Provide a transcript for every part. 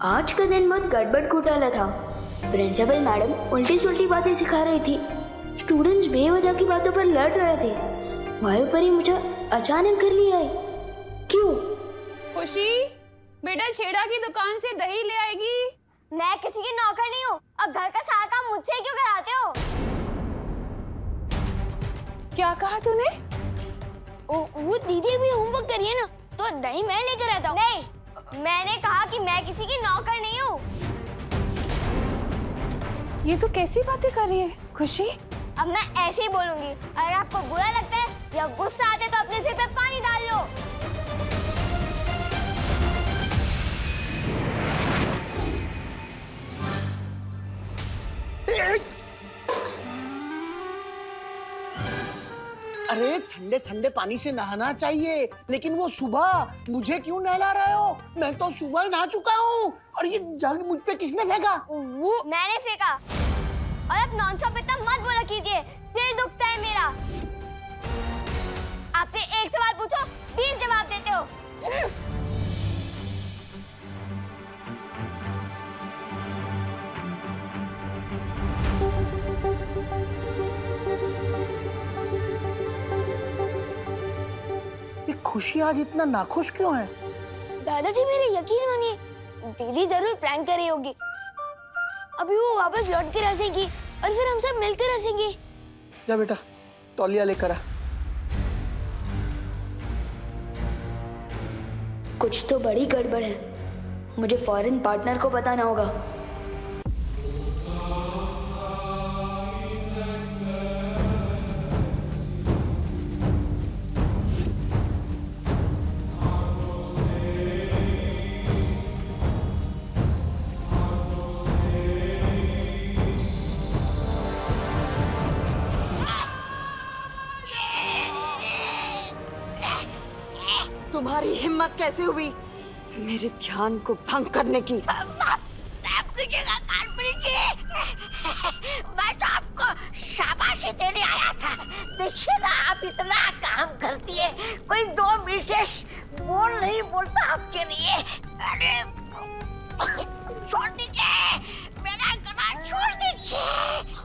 आज का दिन बहुत गड़बड़ घोटाला था। प्रिंसिपल मैडम उल्टी सुल्टी बातें सिखा रही थी। स्टूडेंट्स बेवजह की बातों पर लड़ रहे थे। वहीं पर ही मुझे अचानक घर ले आई। क्यों? खुशी, बेटा छेड़ा की दुकान से दही ले आएगी। मैं किसी की नौकर नहीं हूँ। अब घर का सारा काम मुझसे क्यों कराते हो? क्या कहा तूने? वो दीदी अभी होमवर्क करिए ना, तो दही मैं लेकर आता हूँ। नहीं, मैंने कहा कि मैं किसी की नौकर नहीं हूँ। ये तो कैसी बातें कर रही है खुशी? अब मैं ऐसे ही बोलूंगी। अगर आपको बुरा लगता है या गुस्सा आता है तो अपने सिर पे पानी डाल लो। अरे ठंडे ठंडे पानी से नहाना चाहिए, लेकिन वो सुबह मुझे क्यों नहला रहे हो? मैं तो सुबह नहा चुका हूँ। और ये जग मुझ पे किसने फेंका? वो मैंने फेंका। और अब नॉनस्टॉप इतना मत बोला कीजिए, सिर दुखता है मेरा। आपसे एक सवाल पूछो, 20 जवाब देते हो। ये खुशी आज इतना नाखुश क्यों है? दादाजी मेरे यकीन मानिए, दीदी जरूर प्रैंक कर रही होगी। अभी वो वापस लौट कर हंसेगी और फिर हम सब मिलकर हंसेंगे। जा बेटा, तौलिया लेकर आ। कुछ तो बड़ी गड़बड़ है। मुझे फॉरेन पार्टनर को बताना होगा। तुम्हारी हिम्मत कैसे हुई मेरे ध्यान को भंग करने की? मैं तो आपको शाबाशी देने आया था। देखिए ना, आप इतना काम करती है, कोई 2 मिनट बोल नहीं बोलता आपके लिए। अरे छोड़ दीजिए, मेरा गला छोड़ दीजिए।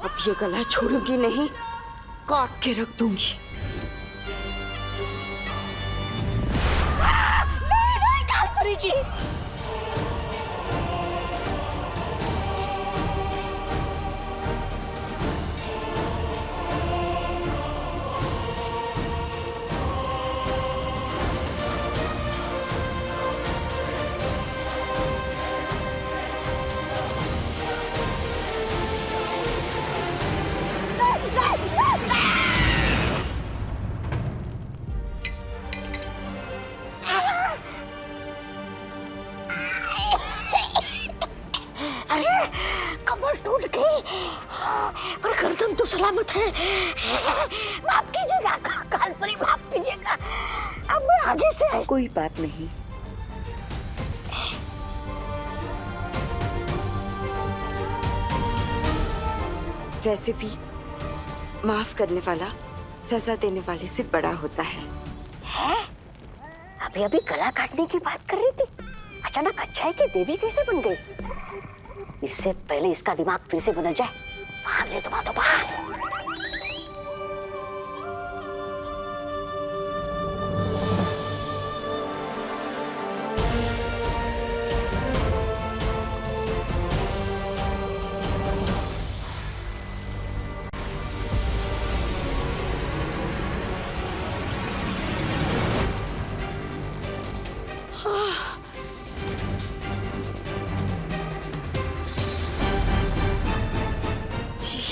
अब ये गला छोड़ूंगी नहीं, काट के रख दूंगी। नहीं काल जी। कमर टूट गई, पर गर्दन तो सलामत है। माफ कीजिएगा कालपरी, माफ कीजिएगा। अब मैं आगे से कोई बात नहीं। वैसे भी माफ करने वाला सजा देने वाले से बड़ा होता है। अभी अभी गला काटने की बात कर रही थी, अचानक अच्छाई की देवी कैसे बन गई? इससे पहले इसका दिमाग फिर से बदल जाए, भाग ले तुम, तो भाग।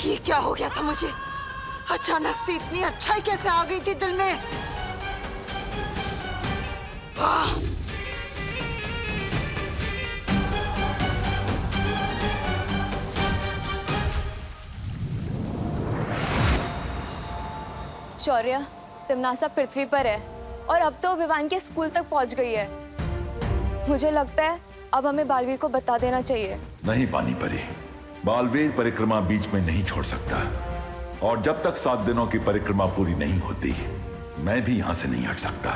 ये क्या हो गया था मुझे? अचानक से इतनी अच्छाई कैसे आ गई थी दिल में? शौर्य, तिमनासा पृथ्वी पर है और अब तो विवान के स्कूल तक पहुंच गई है। मुझे लगता है अब हमें बालवीर को बता देना चाहिए। नहीं पानी परी, बालवीर परिक्रमा बीच में नहीं छोड़ सकता, और जब तक 7 दिनों की परिक्रमा पूरी नहीं होती मैं भी यहां से नहीं हट सकता।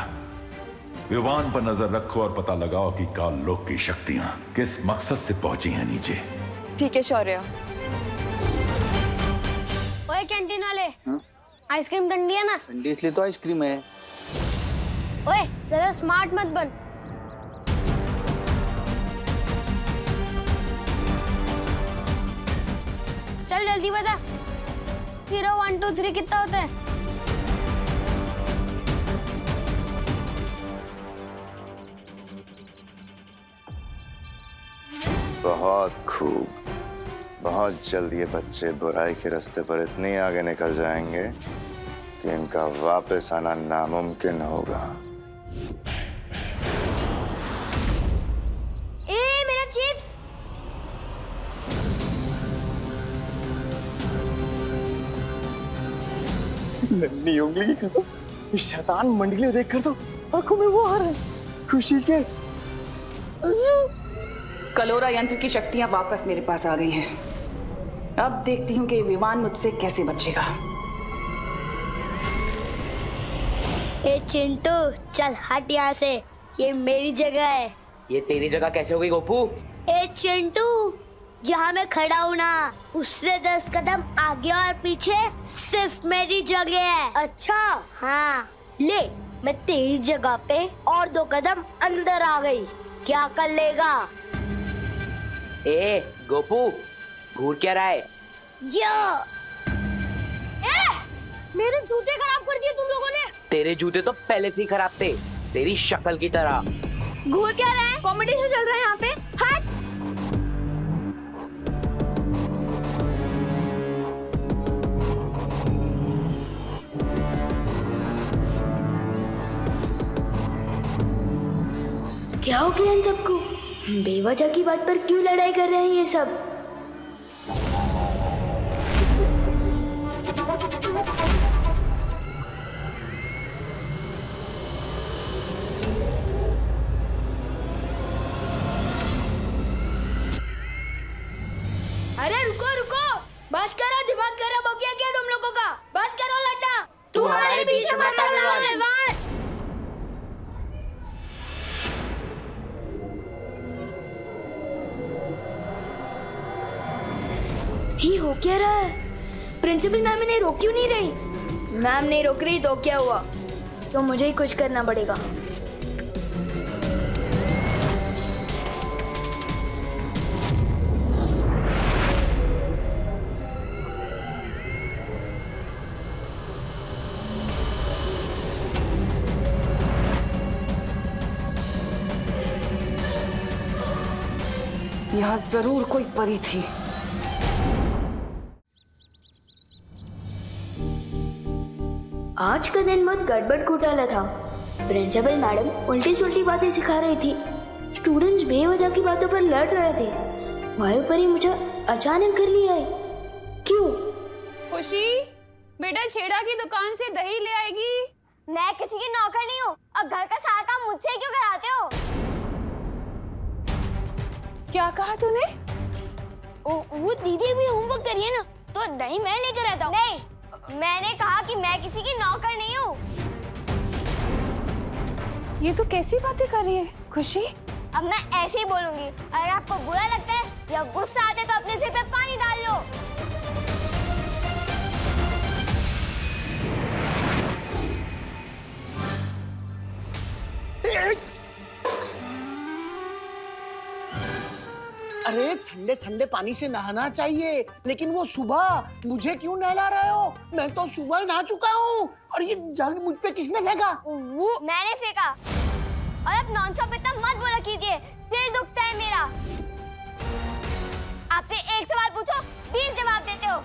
विवान पर नजर रखो और पता लगाओ कि काल लोक की शक्तियां किस मकसद से पहुंची हैं नीचे। ठीक है शौर्य। ओए कैंटीन वाले, आइसक्रीम ठंडी है ना? ठंडी इसलिए तो आइसक्रीम है। ओए ज्यादा स्मार्ट मत बन। चल जल्दी बता, 0 1 2 3 कितना होता है? बहुत खूब। बहुत जल्द ये बच्चे बुराई के रास्ते पर इतने आगे निकल जाएंगे कि इनका वापस आना नामुमकिन होगा। ए मेरा चिप्स। नन्ही उंगली की कसम, इस शैतान मंडली देखकर तो आंखों में वो आ रहा है खुशी के। कलोरा यंत्र की शक्तियां वापस मेरे पास आ गई हैं। अब देखती हूँ कि विवान मुझसे कैसे बचेगा। ए चिंटू चल हट यहाँ से, ये मेरी जगह है। ये तेरी जगह कैसे हो गई गोपू? ए चिंटू, जहाँ मैं खड़ा हूँ ना, उससे 10 कदम आगे और पीछे सिर्फ मेरी जगह है। अच्छा हाँ, ले मैं तेरी जगह पे और 2 कदम अंदर आ गई, क्या कर लेगा? ए गोपू, घूर क्या रहा है? मेरे जूते खराब कर दिए तुम लोगों ने। तेरे जूते तो पहले से ही खराब थे, तेरी शक्ल की तरह। घूर क्या रहा है? कॉम्पिटिशन चल रहा है यहाँ पे। हट। क्या हो गया इन सबको? बेवजह की बात पर क्यों लड़ाई कर रहे हैं ये सब? अरे रुको रुको, बस करो, दिमाग खराब हो गया क्या तुम लोगों का? बंद करो लड्डा, तू हमारे बीच में मत आ। ये हो क्या रहा है? प्रिंसिपल मैम इन्हें रोक क्यों नहीं रही? मैम नहीं रोक रही तो क्या हुआ? तो मुझे ही कुछ करना पड़ेगा। यहाँ जरूर कोई परी थी। आज का दिन बहुत गड़बड़ घोटाला था। प्रिंसिपल मैडम उल्टी सुल्टी बातें सिखा रही थी। स्टूडेंट्स बेवजह की बातों पर लड़ रहे थे। वायु परी मुझे अचानक घर ले आई। क्यों? खुशी, बेटा छेड़ा की दुकान से दही ले आएगी। मैं किसी की नौकर नहीं हूँ, अब घर का सारा काम मुझसे क्यों कराते हो? क्या कहा तूने? वो दीदी भी होमवर्क करिए ना, तो दही मैं लेकर आता हूँ। नहीं, मैंने कहा कि मैं किसी की नौकर नहीं हूँ। ये तो कैसी बातें कर रही है खुशी? अब मैं ऐसे ही बोलूंगी। अगर आपको बुरा लगता है या गुस्सा आता है तो अपने सिर पे पानी डाल लो। अरे ठंडे ठंडे पानी से नहाना चाहिए, लेकिन वो सुबह मुझे क्यों नहला रहे हो? मैं तो सुबह ही नहा चुका हूँ। और ये जग मुझ पे किसने फेंका? वो मैंने फेंका। और अब नॉनस्टॉप इतना मत बोला कीजिए, सिर दुखता है मेरा। आपसे एक सवाल पूछो, 20 जवाब देते हो।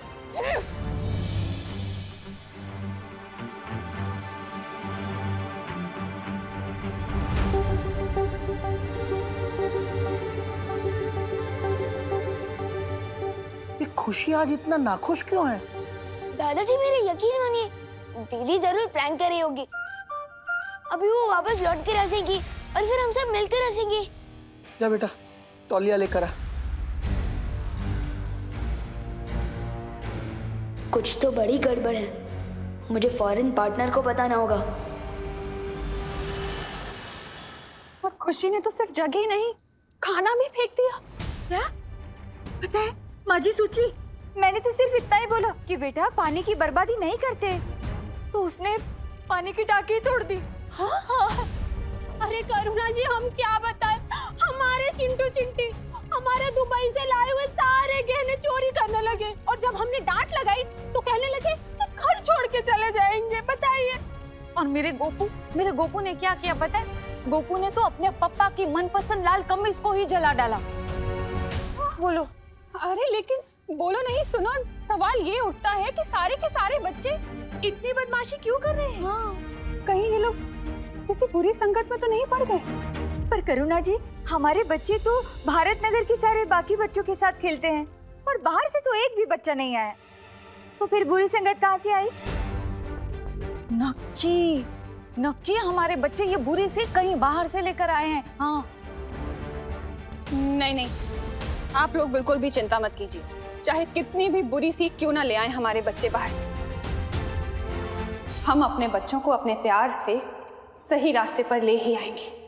खुशी आज इतना नाखुश क्यों है? दादाजी मेरे यकीन मानिए, दीदी जरूर प्रैंक कर रही होगी। अभी वो वापस लौट कर हंसेगी और फिर हम सब मिलकर हंसेंगे। जा बेटा, तौलिया लेकर आ। कुछ तो बड़ी गड़बड़ है। मुझे फॉरेन पार्टनर को बताना होगा। खुशी ने तो सिर्फ जगह ही नहीं, खाना भी फेंक दिया। क्या? पता है माजी सोची, मैंने तो सिर्फ इतना ही बोला कि बेटा पानी की बर्बादी नहीं करते, तो उसने पानी की टाकी तोड़ दी। हाँ। अरे करुणा जी, हम क्या बताएं, हमारे चिंटू चिंटी हमारे दुबई से लाए हुए सारे गहने चोरी करने लगे, और जब हमने डांट लगाई तो कहने लगे कि घर छोड़ के चले जाएंगे। बताइए। और मेरे गोपू ने क्या किया पता है? गोपू ने तो अपने पप्पा की मनपसंद लाल कमीज को ही जला डाला। बोलो। अरे लेकिन बोलो नहीं, सुनो, सवाल ये उठता है कि सारे के सारे बच्चे इतनी बदमाशी क्यों कर रहे हैं? हाँ। कहीं ये लोग किसी बुरी संगत में तो नहीं पड़ गए? पर करुणा जी, हमारे बच्चे तो भारत नगर के सारे बाकी बच्चों के साथ खेलते हैं, और बाहर से तो एक भी बच्चा नहीं आया, तो फिर बुरी संगत कहाँ से आई? नक्की हमारे बच्चे ये बुरी से कहीं बाहर से लेकर आए हैं। हाँ। नहीं, आप लोग बिल्कुल भी चिंता मत कीजिए, चाहे कितनी भी बुरी सीख क्यों ना ले आए हमारे बच्चे बाहर से, हम अपने बच्चों को अपने प्यार से सही रास्ते पर ले ही आएंगे।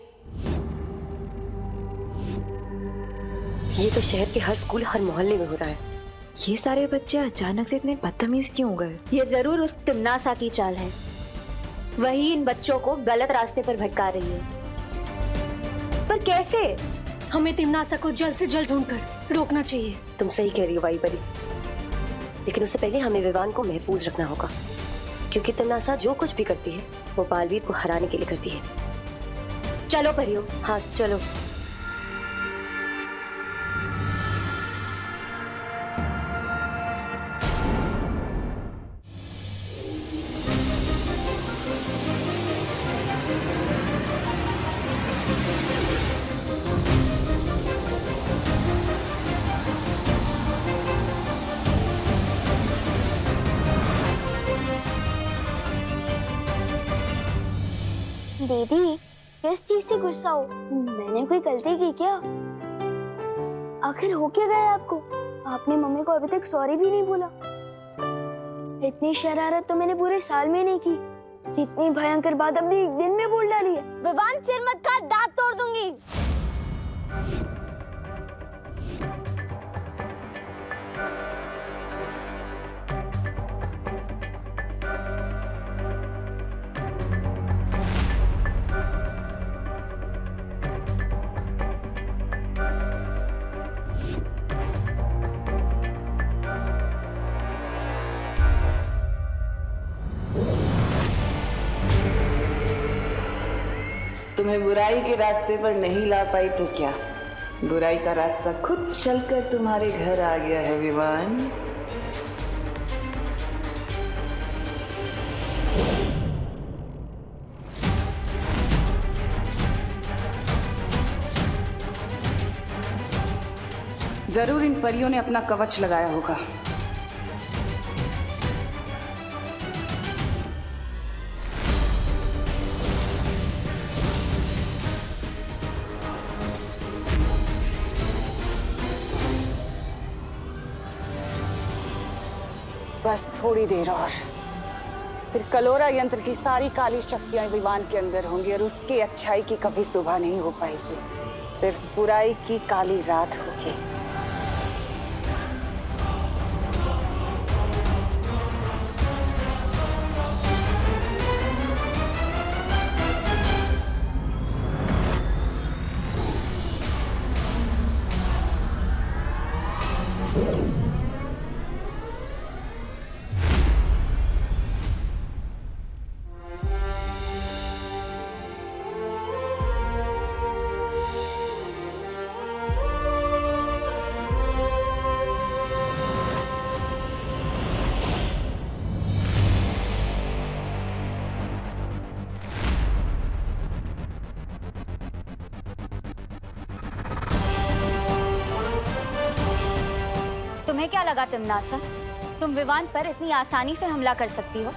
ये तो शहर के हर स्कूल, हर मोहल्ले में हो रहा है। ये सारे बच्चे अचानक से इतने बदतमीज क्यों हो गए? ये जरूर उस तिमनासा की चाल है, वही इन बच्चों को गलत रास्ते पर भटका रही है। पर कैसे? हमें तिमनासा को जल्द से जल्द ढूंढकर रोकना चाहिए। तुम सही कह रही हो वाई परी, लेकिन उससे पहले हमें विवान को महफूज रखना होगा, क्योंकि तिमनासा जो कुछ भी करती है वो बालवीर को हराने के लिए करती है। चलो परियो। हाँ चलो। दीदी, किस चीज से गुस्सा हो? मैंने कोई गलती की क्या? आखिर हो क्या गया आपको? आपने मम्मी को अभी तक सॉरी भी नहीं बोला। इतनी शरारत तो मैंने पूरे साल में नहीं की, जितनी भयंकर बात अपने एक दिन में बोल डाली है। विवान, सिर मत काट, दांत तोड़ दूंगी। तुम्हें बुराई के रास्ते पर नहीं ला पाई तो क्या, बुराई का रास्ता खुद चलकर तुम्हारे घर आ गया है विवान। जरूर इन परियों ने अपना कवच लगाया होगा। बस थोड़ी देर और, फिर कलोरा यंत्र की सारी काली शक्तियां विवान के अंदर होंगी और उसकी अच्छाई की कभी सुबह नहीं हो पाएगी, सिर्फ बुराई की काली रात होगी। तुम्हें क्या लगा तिमनासा, तुम विवान पर इतनी आसानी से हमला कर सकती हो?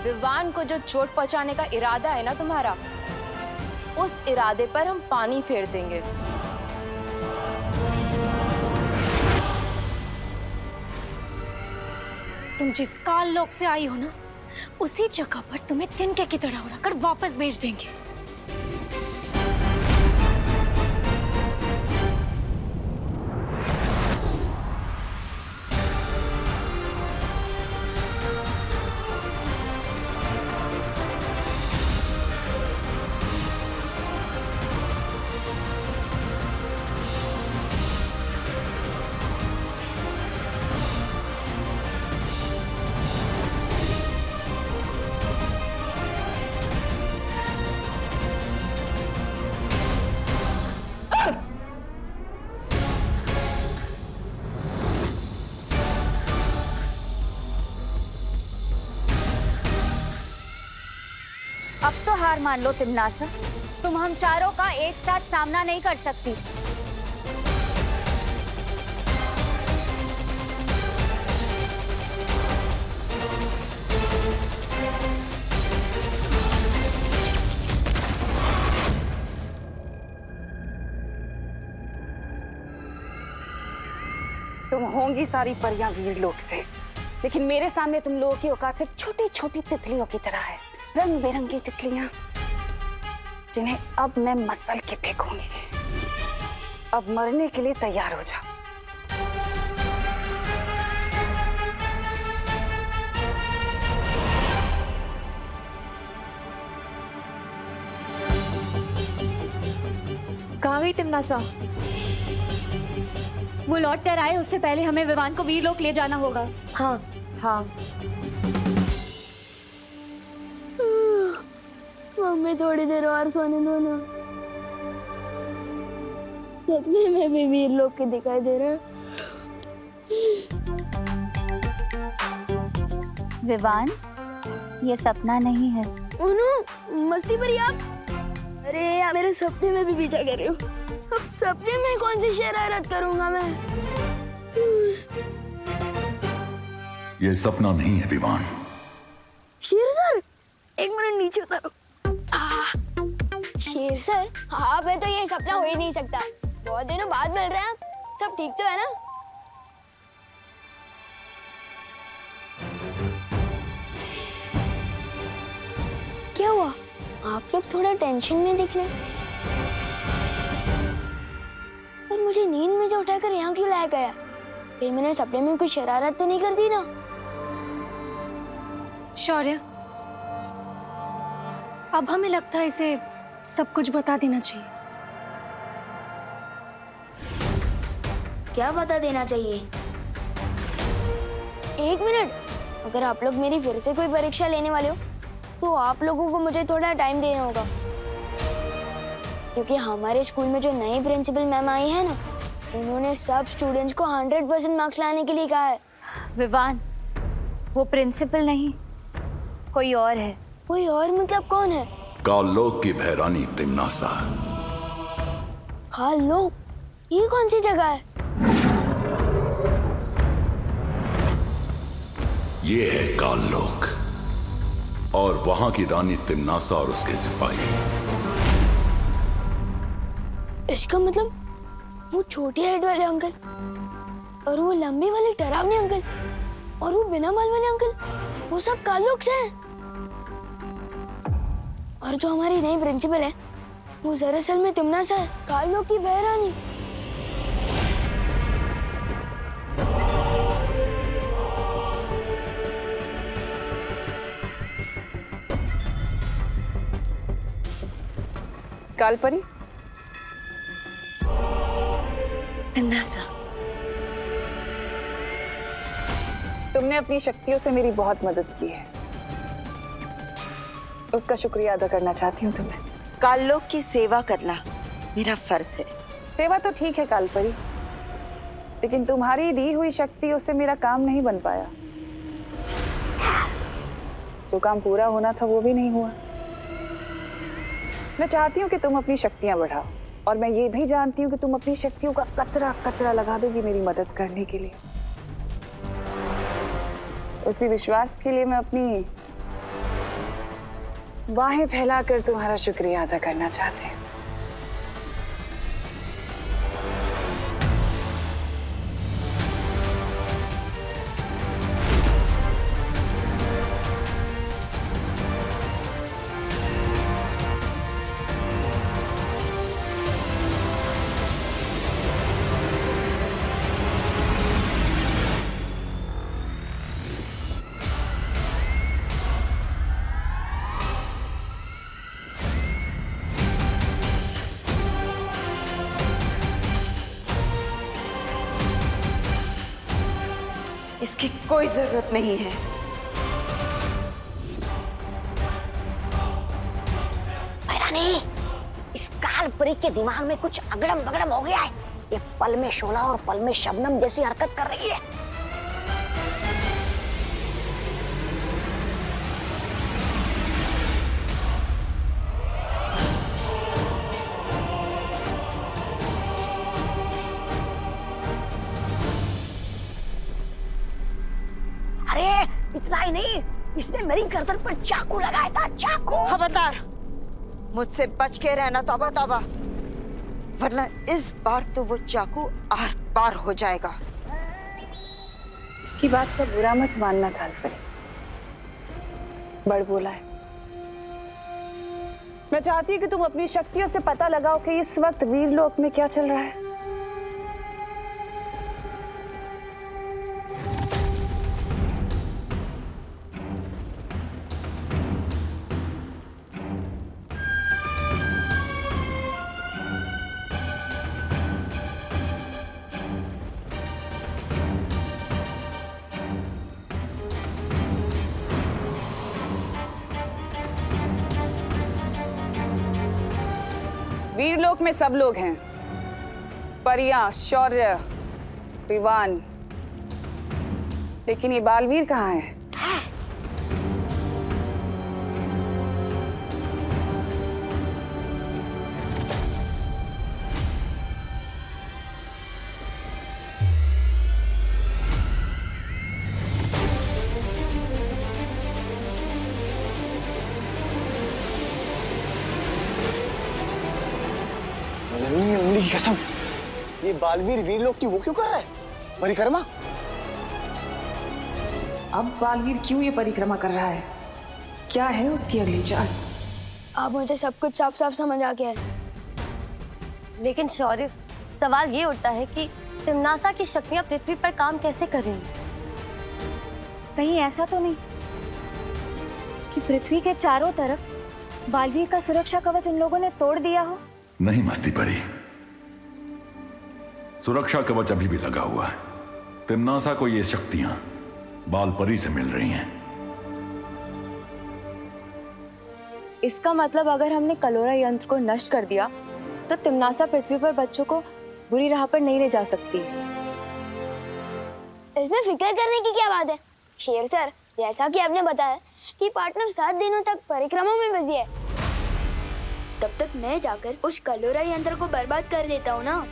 विवान को जो चोट पहुंचाने का इरादा है ना तुम्हारा, उस इरादे पर हम पानी फेर देंगे। तुम जिस काल लोक से आई हो ना, उसी जगह पर तुम्हें तिनके की तरह उड़ाकर वापस भेज देंगे। हार मान लो तिमनासा, तुम हम चारों का एक साथ सामना नहीं कर सकती। तुम होंगी सारी परियां वीर लोक से, लेकिन मेरे सामने तुम लोगों की औकात सिर्फ छोटी छोटी तितलियों की तरह है। रंग बिरंगी तितलियां जिन्हें अब मैं मसल के फेंकूंगी। अब मरने के लिए तैयार हो जाओ। कहाँ गई तिमनासा? वो लौट कर आए उससे पहले हमें विवान को वीरलोक ले जाना होगा। हाँ हाँ। मम्मी थोड़ी देर और सोने दो ना। सपने में भी वीरलोक के दिखाई दे रहा है। विवान, ये सपना नहीं है। उन्हों मस्ती पर आप। अरे यार, मेरे सपने में भी पीछा कर रहे हो। अब सपने में कौन सी शरारत करूंगा मैं? ये सपना नहीं है विवान। शेर सर, एक मिनट नीचे उतारो। शेर सर, आप है तो ये सपना हो ही नहीं सकता। बहुत दिनों बाद मिल रहे हैं आप। सब ठीक तो है ना? क्या हुआ? आप लोग थोड़ा टेंशन में दिख रहे हैं। पर मुझे नींद में से उठाकर यहाँ क्यों लाया गया? कहीं मैंने सपने में कुछ शरारत तो नहीं कर दी ना? शौर्य, अब हमें लगता है इसे सब कुछ बता देना चाहिए। क्या बता देना चाहिए? एक मिनट, अगर आप लोग मेरी फिर से कोई परीक्षा लेने वाले हो तो आप लोगों को मुझे थोड़ा टाइम देना होगा, क्योंकि हमारे स्कूल में जो नई प्रिंसिपल मैम आई है ना, उन्होंने सब स्टूडेंट्स को 100% मार्क्स लाने के लिए कहा है। विवान, वो प्रिंसिपल नहीं, कोई और है। कोई और मतलब कौन है? कालोक की भैरानी तिमनासा। कालोक? ये कौन सी जगह है? ये है कालोक और वहां की रानी तिमनासा और उसके सिपाही। इसका मतलब वो छोटी हाइट वाले अंकल और वो लंबे वाले डरावने अंकल और वो बिना बाल वाले अंकल, वो सब कालोक से हैं। और जो हमारी नई प्रिंसिपल है वो दरअसल में तिमनासा है, कालोक की बहरानी। कालपरी, तिमनासा, तुमने अपनी शक्तियों से मेरी बहुत मदद की है, उसका शुक्रिया अदा करना चाहती हूँ तुम्हें। कालोक की सेवा करना मेरा फर्ज है। सेवा तो ठीक है कालपरी, लेकिन तुम्हारी दी हुई शक्तियों से मेरा काम नहीं बन पाया। जो काम पूरा होना था वो भी नहीं हुआ। मैं चाहती हूँ कि तुम अपनी शक्तियां बढ़ाओ, और मैं ये भी जानती हूँ कि तुम अपनी शक्तियों का कतरा कतरा लगा दोगी मेरी मदद करने के लिए। उसी विश्वास के लिए मैं अपनी बाहें फैलाकर तुम्हारा शुक्रिया अदा करना चाहती हूँ। इसकी कोई जरूरत नहीं है। भैरानी, इस कालपरी के दिमाग में कुछ अगड़म बगड़म हो गया है। ये पल में शोला और पल में शबनम जैसी हरकत कर रही है। ही नहीं, इसने मेरी गर्दन पर चाकू लगाया था, चाकू। खबरदार, मुझसे बच के रहना, तौबा तौबा, वरना इस बार तो वो चाकू आर पार हो जाएगा। इसकी बात का बुरा मत मानना थालपरी, बड़ बोला है। मैं चाहती हूँ कि तुम अपनी शक्तियों से पता लगाओ कि इस वक्त वीरलोक में क्या चल रहा है। वीरलोक में सब लोग हैं, परियां, शौर्य, विवान, लेकिन ये बालवीर कहाँ है? उंगली की कसम, ये बालवीर वीरलोक की वो क्यों कर रहा है? परिक्रमा? अब बालवीर क्यों ये परिक्रमा कर रहा है? क्या है उसकी अगली चाल? अब मुझे सब कुछ साफ साफ समझ आ गया है। लेकिन शौर्य, सवाल ये उठता है कि तिम्नासा की शक्तियां पृथ्वी पर काम कैसे कर रही हैं? कहीं ऐसा तो नहीं कि पृथ्वी के चारों तरफ बालवीर का सुरक्षा कवच उन लोगों ने तोड़ दिया हो? नहीं मस्ती परी, सुरक्षा कवच अभी भी लगा हुआ है। तिम्नासा को ये शक्तियां बाल परी से मिल रही हैं। इसका मतलब अगर हमने कलोरा यंत्र को नष्ट कर दिया तो तिम्नासा पृथ्वी पर बच्चों को बुरी राह पर नहीं ले जा सकती। इसमें फिक्र करने की क्या बात है शेर सर? जैसा कि आपने बताया कि पार्टनर 7 दिनों तक परिक्रमा में बिजी है, तब तक मैं जाकर उस कलोरा यंत्र को बर्बाद कर देता हूँ ना।